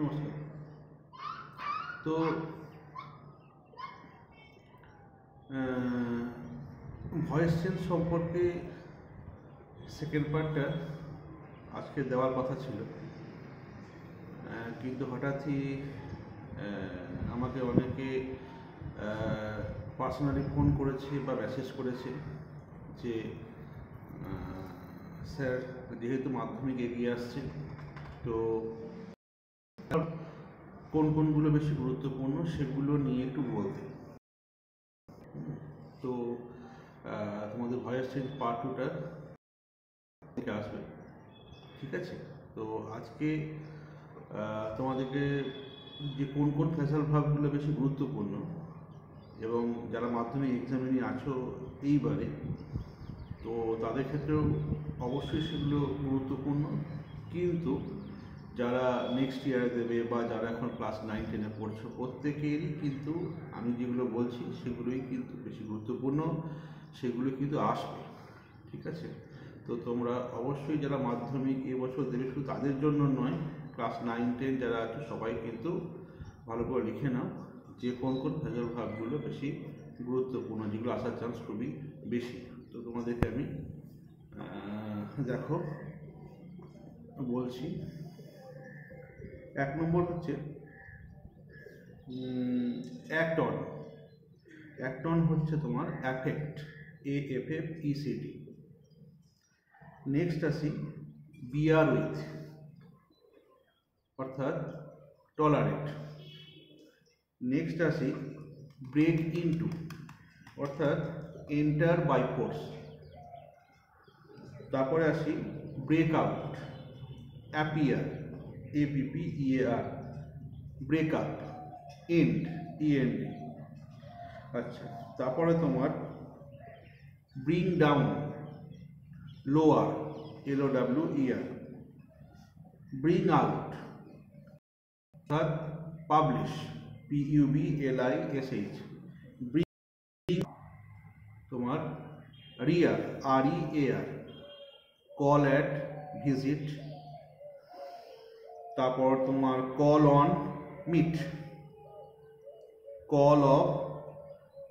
নমস্কার। তো voice change সম্পর্কে সেকেন্ড পার্টটা আজকে দেওয়ার কথা ছিল, কিন্তু হঠাৎই আমাকে অনেকে পার্সোনালি ফোন করেছে বা মেসেজ করেছে যে স্যার, যেহেতু মাধ্যমিক এগিয়ে আসছে, তো কোনগুলো বেশি গুরুত্বপূর্ণ সেগুলো নিয়ে একটু বলতে। তো তোমাদের ভয়েস চেঞ্জ পার্ট 2টা আসবে, ঠিক আছে? তো আজকে তোমাদেরকে যে কোন ফেসাল ভাবগুলো বেশি গুরুত্বপূর্ণ এবং যারা মাধ্যমিক এক্সামিনে আছো এইবারে, তো তাদের ক্ষেত্রেও অবশ্যই সেগুলো গুরুত্বপূর্ণ, কিন্তু যারা নেক্সট ইয়ারে দেবে বা যারা এখন ক্লাস 9-10-এ পড়ছো প্রত্যেকেরই কিন্তু আমি যেগুলো বলছি সেগুলোই কিন্তু বেশি গুরুত্বপূর্ণ, সেগুলো কিন্তু আসবে, ঠিক আছে? তো তোমরা অবশ্যই যারা মাধ্যমিক এবছর দেবে শুধু তাদের জন্য নয়, ক্লাস 9-10 যারা আছে সবাই কিন্তু ভালো করে লিখে নাও যে কোন ফেজাল ভাবগুলো বেশি গুরুত্বপূর্ণ, যেগুলো আসার চান্স খুবই বেশি। তো তোমাদেরকে আমি দেখো বলছি। 1 নম্বর হচ্ছে অ্যাক্টন। অ্যাক্টন হচ্ছে তোমার অ্যাফেক্ট, AFFECT। নেক্সট আসি বিয়ার উইথ, অর্থাৎ টলারেট। নেক্সট আসি ব্রেক ইনটু, অর্থাৎ এন্টার বাই ফোর্স। তারপরে আসি break out, appear, APPEAR, break up, end, END। আচ্ছা, তারপরে তোমার bring down, lower, LOWER, bring out, অর্থাৎ পাবলিশ, PUBLISH, ব্রিং তোমার rear, REAR, call at, visit. তারপর তোমার call on, meet, call off,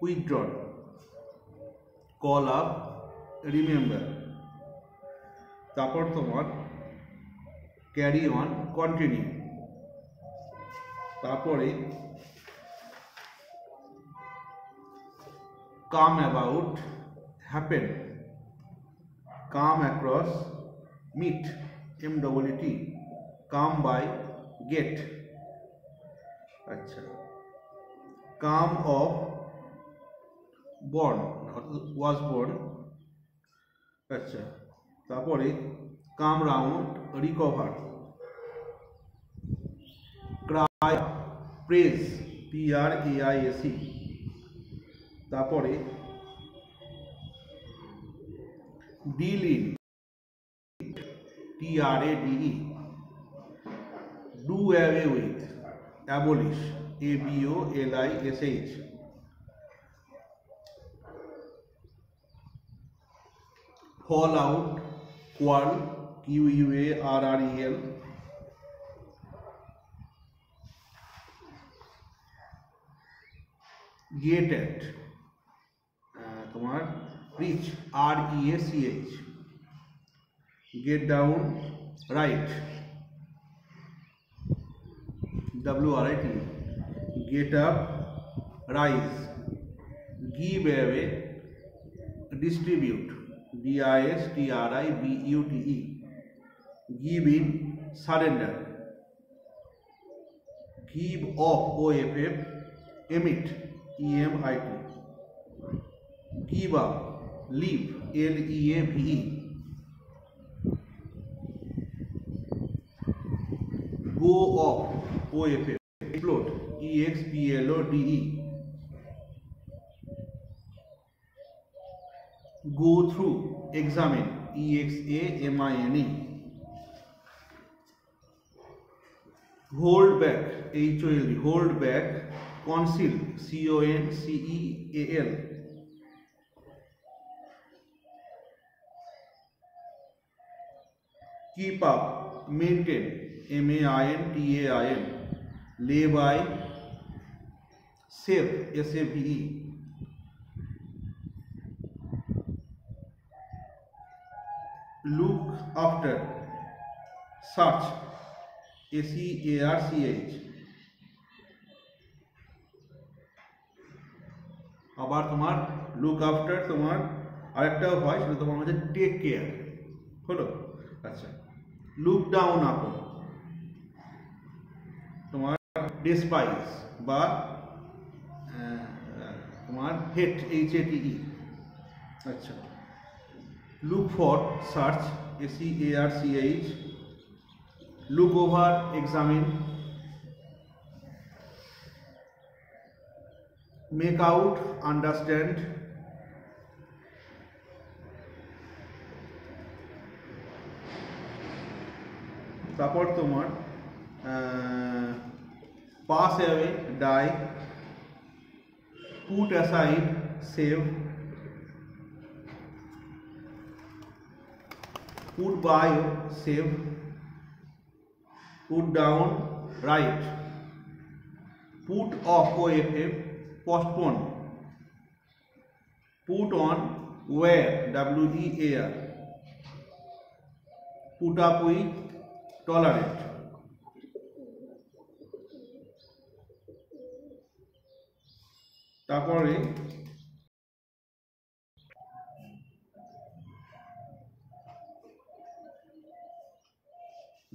withdrawn, call up, remember. তারপর তোমার carry on, continue. তারপরে come about, happen, come across, meet, MEET, come by, get. আচ্ছা, come off, born, was born. আচ্ছা, তারপরে come round, recover, cry, praise, PRAISE। তারপরে deal in, TRADE, do away with, abolish, ABOLISH। Fall out, quarrel, QUARREL। Get at, তোমার reach, REACH। Get down, write, WRIT। Get up, rise. Give away, distribute, DISTRIBUTE। Give in, surrender. Give off, OFF, emit, EMIT। Give up, leave, LEAVE। Go off, OFF, explode, EXPLODE। Go through, examine, EXAMINE। Hold back, HOLD, hold back, conceal, CONCEAL। keep up, maintain, MAINTAIN, lay by, save, SAVE, look after, search, SEARCH, আবার তোমার look after তোমার আরেকটাও হয়, সেটা তোমার হচ্ছে take care হলো। আচ্ছা, লুক ডাউন আপন তোমার ডেসপাইস বা তোমার হেট, HATE। আচ্ছা, look for, search, SEARCH, look over, examine, make out, understand, তারপর তোমার pass away, die, put aside, save, put by, save, put down, write, put off, OFF, postpone, put on, wear, WEAR, put up with, tolerate। তারপরে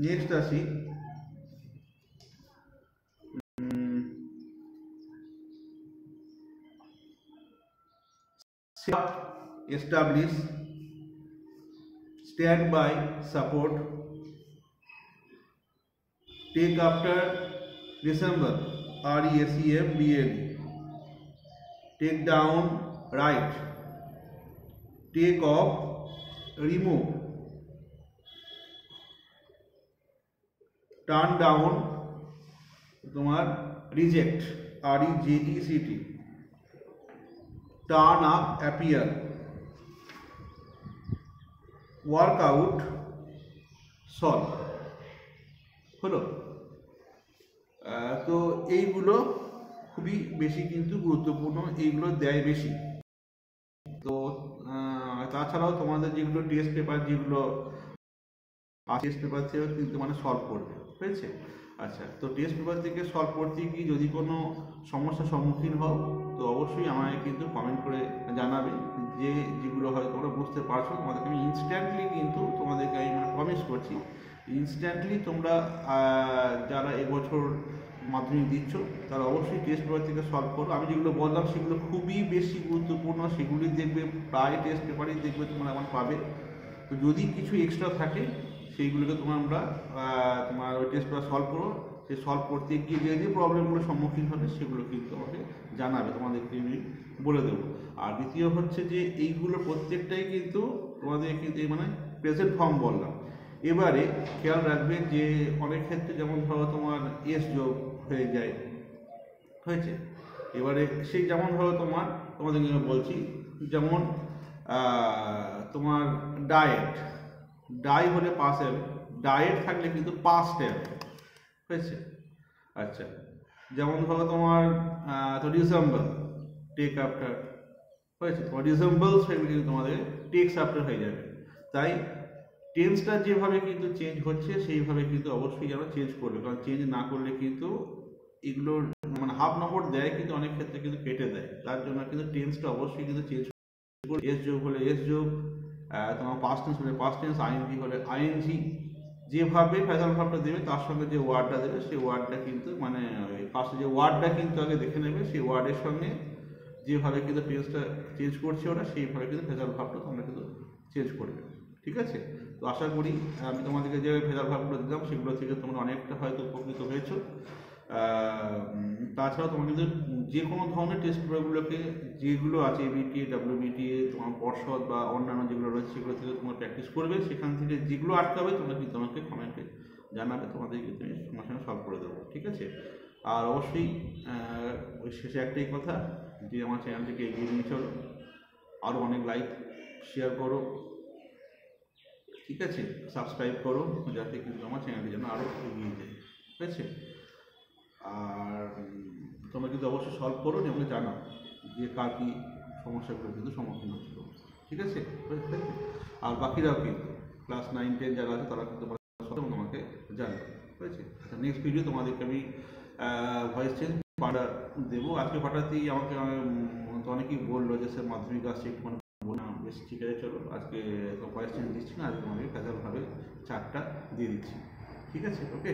next আসি establish, stand by, support, take after, resemble, RESEMBLE, take down, write, take off, remove, turn down তোমার reject, REJECT, turn up, appear, workout, solve হলো। তো এইগুলো খুবই বেশি কিন্তু গুরুত্বপূর্ণ, এইগুলো দেয় বেশি। তো তাছাড়াও তোমাদের যেগুলো টেস্ট পেপার, যেগুলো টেস্ট পেপার থেকেও কিন্তু মানে সলভ করবে, হয়েছে। আচ্ছা, তো টেস্ট পেপার থেকে সলভ করতে গিয়ে যদি কোনো সমস্যার সম্মুখীন হও তো অবশ্যই আমাকে কিন্তু কমেন্ট করে জানাবে, যে যেগুলো হয়তো তোমরা বুঝতে পারছো তোমাদেরকে আমি ইনস্ট্যান্টলি কিন্তু তোমাদেরকে আমি মানে প্রমিস করছি, ইনস্ট্যান্টলি তোমরা যারা এবছর মাধ্যমিক দিচ্ছ তারা অবশ্যই টেস্ট পেপার থেকে সলভ করো। আমি যেগুলো বললাম সেগুলো খুবই বেশি গুরুত্বপূর্ণ, সেগুলি দেখবে প্রায় টেস্ট পেপারই দেখবে তোমরা আমার পাবে। তো যদি কিছু এক্সট্রা থাকে সেইগুলোকে তোমরা তোমার ওই টেস্ট পেপার সলভ করো, সেই সলভ করতে গিয়ে যে যে প্রবলেমগুলোর সম্মুখীন হবে সেগুলো কিন্তু আমাকে জানাবে, তোমাদেরকে আমি বলে দেবো। আর দ্বিতীয় হচ্ছে যে এইগুলো প্রত্যেকটাই কিন্তু তোমাদের কিন্তু মানে প্রেজেন্ট ফর্ম বললাম। এবারে খেয়াল রাখবে যে অনেক ক্ষেত্রে যেমন ধরো তোমার এস যোগ হয়ে যায়, হয়েছে। এবারে সেই যেমন ধরো তোমাদের বলছি, যেমন তোমার ডায়েট, ডাই হলে পাস হবে, ডায়েট থাকলে কিন্তু পাস্ট হবে, হয়েছে। আচ্ছা, যেমন ধরো তোমার তো রিজেম্বল, টেক আফটার, হয়েছে। তোমার রিজেম্বলস হয়ে কিন্তু তোমাদের টেক্স আফটার হয়ে যাবে। তাই টেন্সটা যেভাবে কিন্তু চেঞ্জ হচ্ছে সেইভাবে কিন্তু অবশ্যই যেন চেঞ্জ করবে, কারণ চেঞ্জ না করলে কিন্তু এগুলোর মানে হাফ নম্বর দেয় কিন্তু অনেক ক্ষেত্রে কিন্তু কেটে দেয়। তার জন্য কিন্তু টেন্সটা অবশ্যই কিন্তু চেঞ্জ করবে। এস যোগ হলে এস যোগ, তোমার পাস্ট টেন্স হলে পাস্ট টেন্স, আইএনজি হলে আইএনজি, যেভাবে ফেজাল ভাবটা দেবে তার সঙ্গে যে ওয়ার্ডটা দেবে সেই ওয়ার্ডটা কিন্তু মানে ফার্স্টে যে ওয়ার্ডটা কিন্তু আগে দেখে নেবে, সেই ওয়ার্ডের সঙ্গে যেভাবে কিন্তু টেন্সটা চেঞ্জ করছে ওরা সেইভাবে কিন্তু ফেজাল ভাবটা তোমরা কিন্তু চেঞ্জ করবে, ঠিক আছে। তো আশা করি আমি তোমাদেরকে যে ফেজাল ভাবগুলো দিলাম সেগুলো থেকে তোমরা অনেকটা হয়তো উপকৃত হয়েছো। তাছাড়াও তোমার কিন্তু যে কোনো ধরনের টেস্ট পেপারগুলোকে যেগুলো আছে এবিটিএ, WBTA, তোমার পর্ষদ বা অন্যান্য যেগুলো রয়েছে সেগুলো থেকে তোমরা প্র্যাকটিস করবে, সেখান থেকে যেগুলো আটকাবে তোমরা কিন্তু আমাকে কমেন্টে জানাবে, তোমাদের কিন্তু আমি তোমার সঙ্গে সলভ করে দেবো, ঠিক আছে। আর অবশ্যই ওই শেষে একটাই কথা, যে আমার চ্যানেলটিকে এগিয়ে নিয়ে চলো, আরও অনেক লাইক শেয়ার করো, ঠিক আছে, সাবস্ক্রাইব করো, যাতে কিন্তু আমার চ্যানেলটি যেন আরও এগিয়ে যায়, ঠিক আছে। আর তোমরা কিন্তু অবশ্যই সলভ করো, আমাকে জানাও যে কার কী সমস্যাগুলো কিন্তু সম্মুখীন হচ্ছিল। ঠিক আছে? আর বাকিরাও কিন্তু ক্লাস 9-10 যারা আছে তারা কিন্তু তোমাকে জানাবে। হয়েছে? আচ্ছা, নেক্সট ভিডিও তোমাদেরকে আমি ভয়েস চেঞ্জ পাঠা দেবো। আজকে পাঠাতেই আমাকে তো অনেকেই বললো যে স্যার মাধ্যমিক আসছে একটু মানে বললাম, বেশ ঠিক আছে চলো আজকে তো ভয়েস চেঞ্জ দিচ্ছি না, আজকে তোমাকে ক্যাজুয়ালভাবে চারটা দিয়ে দিচ্ছি। ঠিক আছে? ওকে।